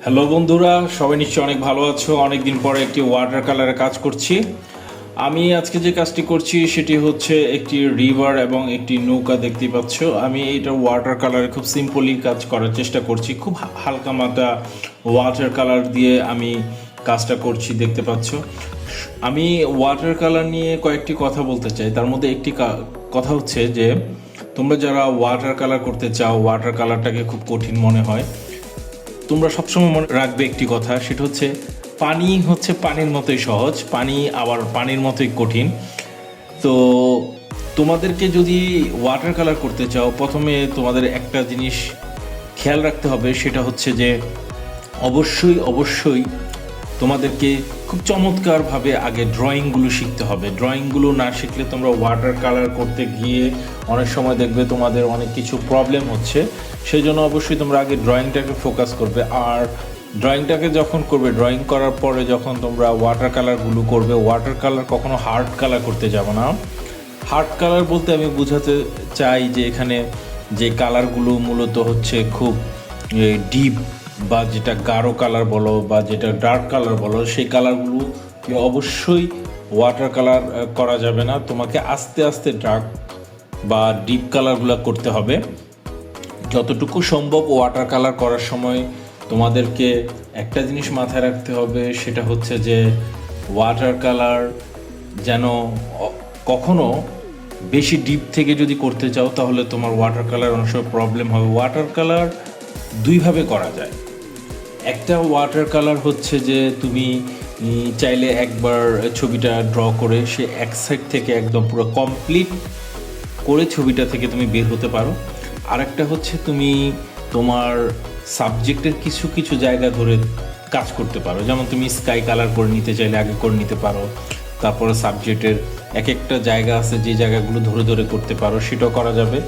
Hello বন্ধুরা, সবাই নিশ্চয়ই অনেক ভালো আছো। অনেকদিন পরে একটি ওয়াটার কালারে কাজ করছি। আমি আজকে যে কাজটি করছি সেটি হচ্ছে একটি রিভার এবং একটি নৌকা। দেখতে পাচ্ছ, আমি এটা ওয়াটার কালারে খুব সিম্পলি কাজ করার চেষ্টা করছি। খুব হালকা মাত্রা ওয়াটার কালার দিয়ে আমি কাজটা করছি, দেখতে পাচ্ছ। আমি ওয়াটার কালার নিয়ে কয়েকটি কথা বলতে চাই। তার মধ্যে একটি কথা হচ্ছে যে তোমরা যারা ওয়াটার কালার করতে চাও, ওয়াটার কালারটাকে খুব কঠিন মনে হয়, তোমরা সবসময় মনে রাখবে একটি কথা, সেটা হচ্ছে পানি হচ্ছে পানির মতোই সহজ, পানি আবার পানির মতোই কঠিন। তো তোমাদেরকে যদি ওয়াটার কালার করতে চাও, প্রথমে তোমাদের একটা জিনিস খেয়াল রাখতে হবে, সেটা হচ্ছে যে অবশ্যই অবশ্যই তোমাদেরকে খুব চমৎকারভাবে আগে ড্রয়িংগুলো শিখতে হবে। ড্রয়িংগুলো না শিখলে তোমরা ওয়াটার কালার করতে গিয়ে অনেক সময় দেখবে তোমাদের অনেক কিছু প্রবলেম হচ্ছে। সেই জন্য অবশ্যই তোমরা আগে ড্রয়িংটাকে ফোকাস করবে। আর ড্রয়িংটাকে যখন করবে, ড্রয়িং করার পরে যখন তোমরা ওয়াটার কালারগুলো করবে, ওয়াটার কালার কখনো হার্ড কালার করতে যাবে না। হার্ড কালার বলতে আমি বোঝাতে চাই যে এখানে যে কালারগুলো মূলত হচ্ছে খুব ডিপ বা যেটা গাঢ় কালার বলো বা যেটা ডার্ক কালার বলো, সেই কালারগুলো অবশ্যই ওয়াটার কালার করা যাবে না। তোমাকে আস্তে আস্তে ডার্ক বা ডিপ কালারগুলো করতে হবে। যতটুকু সম্ভব ওয়াটার কালার করার সময় তোমাদেরকে একটা জিনিস মাথায় রাখতে হবে, সেটা হচ্ছে যে ওয়াটার কালার যেন কখনো বেশি ডিপ থেকে যদি করতে চাও, তাহলে তোমার ওয়াটার কালার অনেক সময় প্রবলেম হবে। ওয়াটার কালার দুইভাবে করা যায়। একটা ওয়াটার কালার হচ্ছে যে তুমি চাইলে একবার ছবিটা ড্র করে সে এক সাইড থেকে একদম পুরো কমপ্লিট করে ছবিটা থেকে তুমি বের হতে পারো। আরেকটা হচ্ছে তুমি তোমার সাবজেক্টের কিছু কিছু জায়গা ধরে কাজ করতে পারো। যেমন তুমি স্কাই কালার করে নিতে চাইলে আগে করে নিতে পারো। তারপরে সাবজেক্টের এক একটা জায়গা আছে, যে জায়গাগুলো ধরে ধরে করতে পারো, সেটাও করা যাবে।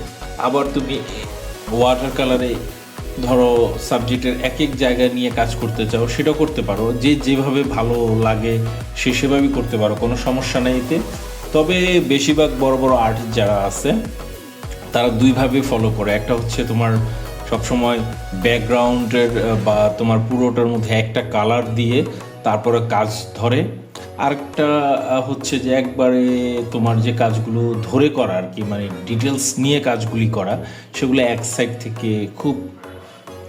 আবার তুমি ওয়াটার কালারে ধরো সাবজেক্টের এক এক জায়গায় নিয়ে কাজ করতে চাও, সেটাও করতে পারো। যে যেভাবে ভালো লাগে সে সেভাবেই করতে পারো, কোনো সমস্যা নেই এতে। তবে বেশিরভাগ বড় বড় আর্টিস্ট যারা আছে তারা দুইভাবে ফলো করে। একটা হচ্ছে তোমার সবসময় ব্যাকগ্রাউন্ডের বা তোমার পুরোটার মধ্যে একটা কালার দিয়ে তারপরে কাজ ধরে। আরেকটা হচ্ছে যে একবারে তোমার যে কাজগুলো ধরে করা আর কি, মানে ডিটেলস নিয়ে কাজগুলি করা, সেগুলো এক সাইড থেকে খুব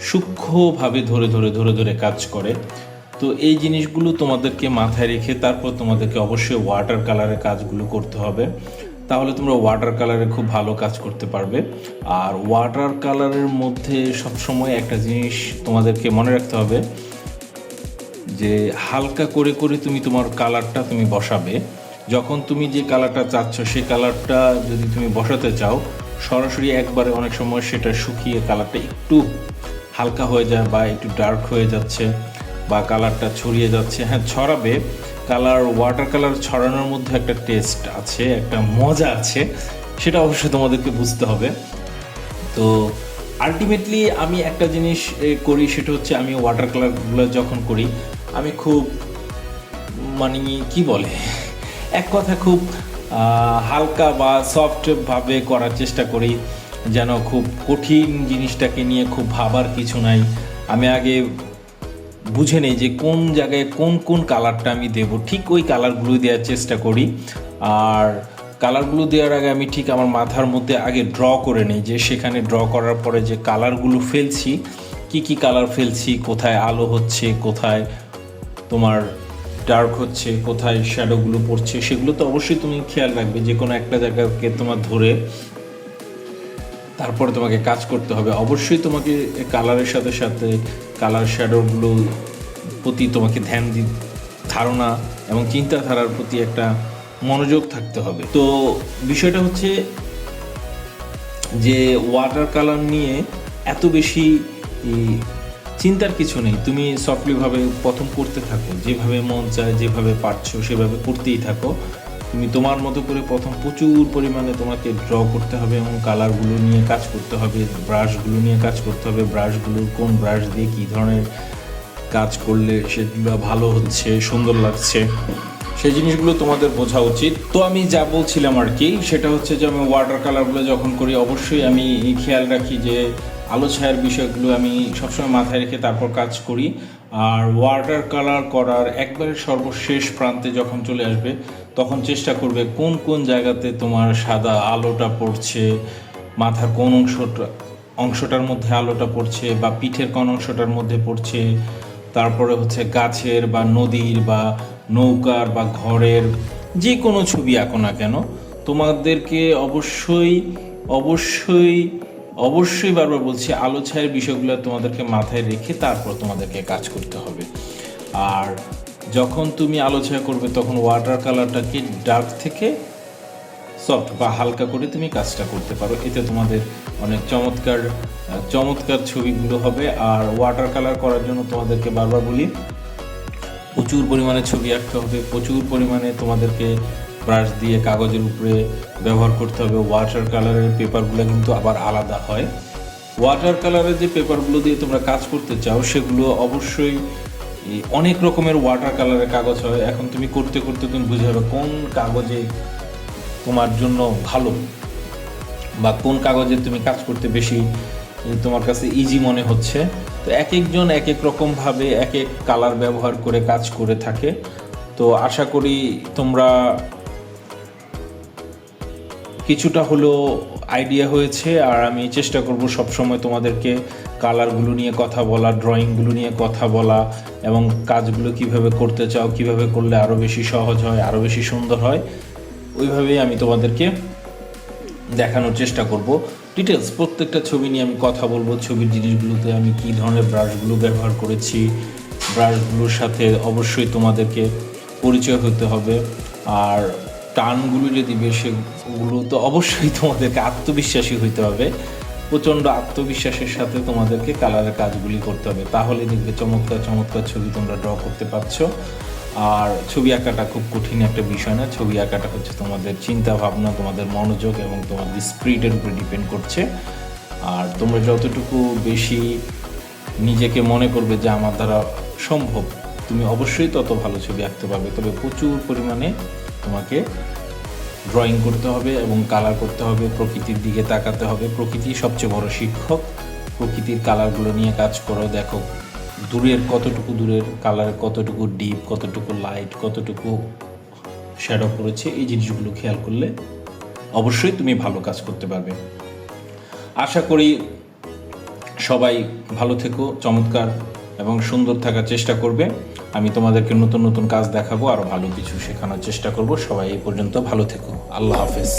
সূক্ষ্মভাবে ধরে ধরে ধরে ধরে কাজ করে। তো এই জিনিসগুলো তোমাদেরকে মাথায় রেখে তারপর তোমাদেরকে অবশ্যই ওয়াটার কালারের কাজগুলো করতে হবে। তাহলে তোমরা ওয়াটার কালারে খুব ভালো কাজ করতে পারবে। আর ওয়াটার কালারের মধ্যে সবসময় একটা জিনিস তোমাদেরকে মনে রাখতে হবে, যে হালকা করে করে তুমি তোমার কালারটা তুমি বসাবে। যখন তুমি যে কালারটা চাচ্ছ সেই কালারটা যদি তুমি বসাতে চাও, সরাসরি একবারে অনেক সময় সেটা শুকিয়ে কালারটা একটু হালকা হয়ে যায় বা একটু ডার্ক হয়ে যাচ্ছে বা কালারটা ছড়িয়ে যাচ্ছে। হ্যাঁ, ছড়াবে। কালার, ওয়াটার কালার ছড়ানোর মধ্যে একটা টেস্ট আছে, একটা মজা আছে, সেটা অবশ্যই তোমাদেরকে বুঝতে হবে। তো আলটিমেটলি আমি একটা জিনিস করি, সেটা হচ্ছে আমি ওয়াটার কালারগুলো যখন করি আমি খুব মানে কি বলে এক কথা খুব হালকা বা সফটভাবে করার চেষ্টা করি, যেন খুব কঠিন জিনিসটাকে নিয়ে খুব ভাবার কিছু নাই। আমি আগে বুঝে নেই যে কোন জায়গায় কোন কোন কালারটা আমি দেব, ঠিক ওই কালারগুলো দেওয়ার চেষ্টা করি। আর কালারগুলো দেওয়ার আগে আমি ঠিক আমার মাথার মধ্যে আগে ড্র করে নিই, যে সেখানে ড্র করার পরে যে কালারগুলো ফেলছি, কি কি কালার ফেলছি, কোথায় আলো হচ্ছে, কোথায় তোমার ডার্ক হচ্ছে, কোথায় শ্যাডোগুলো পড়ছে, সেগুলো তো অবশ্যই তুমি খেয়াল রাখবে। যে কোনো একটা জায়গাকে তোমার ধরে তারপরে তোমাকে কাজ করতে হবে। অবশ্যই তোমাকে কালারের সাথে সাথে কালার শ্যাডোগুলো প্রতি তোমাকে ধারণা এবং চিন্তাধারার প্রতি একটা মনোযোগ থাকতে হবে। তো বিষয়টা হচ্ছে যে ওয়াটার কালার নিয়ে এত বেশি চিন্তার কিছু নেই। তুমি সফটলিভাবে প্রথম করতে থাকো, যেভাবে মন চায়, যেভাবে পারছো সেভাবে করতেই থাকো। তুমি তোমার মতো করে প্রথম প্রচুর পরিমাণে তোমাকে ড্র করতে হবে এবং কালারগুলো নিয়ে কাজ করতে হবে, ব্রাশগুলো নিয়ে কাজ করতে হবে। ব্রাশগুলো কোন ব্রাশ দিয়ে কী ধরনের কাজ করলে সেগুলো ভালো হচ্ছে, সুন্দর লাগছে, সেই জিনিসগুলো তোমাদের বোঝা উচিত। তো আমি যা বলছিলাম আর কি, সেটা হচ্ছে যে আমি ওয়াটার কালারগুলো যখন করি অবশ্যই আমি খেয়াল রাখি যে আলো ছায়ার বিষয়গুলো আমি সবসময় মাথায় রেখে তারপর কাজ করি। আর ওয়াটার কালার করার একবারে সর্বশেষ প্রান্তে যখন চলে আসবে তখন চেষ্টা করবে কোন কোন জায়গাতে তোমার সাদা আলোটা পড়ছে, মাথার কোন অংশটার মধ্যে আলোটা পড়ছে, বা পিঠের কোন অংশটার মধ্যে পড়ছে, তারপরে হচ্ছে গাছের বা নদীর বা নৌকার বা ঘরের যে কোনো ছবি আঁকো না কেন, তোমাদেরকে অবশ্যই অবশ্যই অবশ্যই বারবার বলছি, আলো ছায়ের বিষয়গুলো তোমাদেরকে মাথায় রেখে তারপর তোমাদেরকে কাজ করতে হবে। আর যখন তুমি আলো ছায়া করবে তখন ওয়াটার কালারটাকে ডার্ক থেকে সফট বা হালকা করে তুমি কাজটা করতে পারো, এতে তোমাদের অনেক চমৎকার চমৎকার ছবিগুলো হবে। আর ওয়াটার কালার করার জন্য তোমাদেরকে বারবার বলি, প্রচুর পরিমাণে ছবি আঁকতে হবে, প্রচুর পরিমাণে তোমাদেরকে ব্রাশ দিয়ে কাগজের উপরে ব্যবহার করতে হবে। ওয়াটার কালারের পেপারগুলো কিন্তু আবার আলাদা হয়। ওয়াটার কালারের যে পেপারগুলো দিয়ে তোমরা কাজ করতে চাও সেগুলো অবশ্যই অনেক রকমের ওয়াটার কালারের কাগজ হয়। এখন তুমি করতে করতে তুমি বুঝে যাবে কোন কাগজে তোমার জন্য ভালো বা কোন কাগজে তুমি কাজ করতে বেশি তোমার কাছে ইজি মনে হচ্ছে। তো এক একজন এক এক রকমভাবে এক এক কালার ব্যবহার করে কাজ করে থাকে। তো আশা করি তোমরা কিছুটা হলেও আইডিয়া হয়েছে। আর আমি চেষ্টা করব সবসময় তোমাদেরকে কালারগুলো নিয়ে কথা বলা, ড্রয়িংগুলো নিয়ে কথা বলা, এবং কাজগুলো কিভাবে করতে চাও, কিভাবে করলে আরও বেশি সহজ হয়, আরও বেশি সুন্দর হয়, ওইভাবেই আমি তোমাদেরকে দেখানোর চেষ্টা করব। ডিটেলস প্রত্যেকটা ছবি নিয়ে আমি কথা বলবো, ছবির জিনিসগুলোতে আমি কী ধরনের ব্রাশগুলো ব্যবহার করেছি, ব্রাশগুলোর সাথে অবশ্যই তোমাদেরকে পরিচয় হতে হবে। আর টানগুলো যে দিবে সেগুলো তো অবশ্যই তোমাদেরকে আত্মবিশ্বাসী হইতে হবে, প্রচণ্ড আত্মবিশ্বাসের সাথে তোমাদেরকে কালারের কাজগুলি করতে হবে, তাহলে দেখবে চমৎকার চমৎকার ছবি তোমরা ড্র করতে পারছো। আর ছবি আঁকাটা খুব কঠিন একটা বিষয় না, ছবি আঁকাটা হচ্ছে তোমাদের চিন্তা ভাবনা, তোমাদের মনোযোগ এবং তোমাদের স্পিরিটের উপরে ডিপেন্ড করছে। আর তোমরা যতটুকু বেশি নিজেকে মনে করবে যে আমার দ্বারা সম্ভব, তুমি অবশ্যই তত ভালো ছবি আঁকতে পারবে। তবে প্রচুর পরিমাণে তোমাকে ড্রয়িং করতে হবে এবং কালার করতে হবে, প্রকৃতির দিকে তাকাতে হবে। প্রকৃতি সবচেয়ে বড় শিক্ষক। প্রকৃতির কালারগুলো নিয়ে কাজ করো, দেখো দূরের কতটুকু দূরের কালার, কতটুকু ডিপ, কতটুকু লাইট, কতটুকু শ্যাডো করেছে, এই জিনিসগুলো খেয়াল করলে অবশ্যই তুমি ভালো কাজ করতে পারবে। আশা করি সবাই ভালো থেকো, চমৎকার এবং সুন্দর থাকার চেষ্টা করবে। আমি তোমাদেরকে নতুন নতুন কাজ দেখাবো, আরও ভালো কিছু শেখানোর চেষ্টা করব। সবাই এই পর্যন্ত ভালো থেকো। আল্লাহ হাফেজ।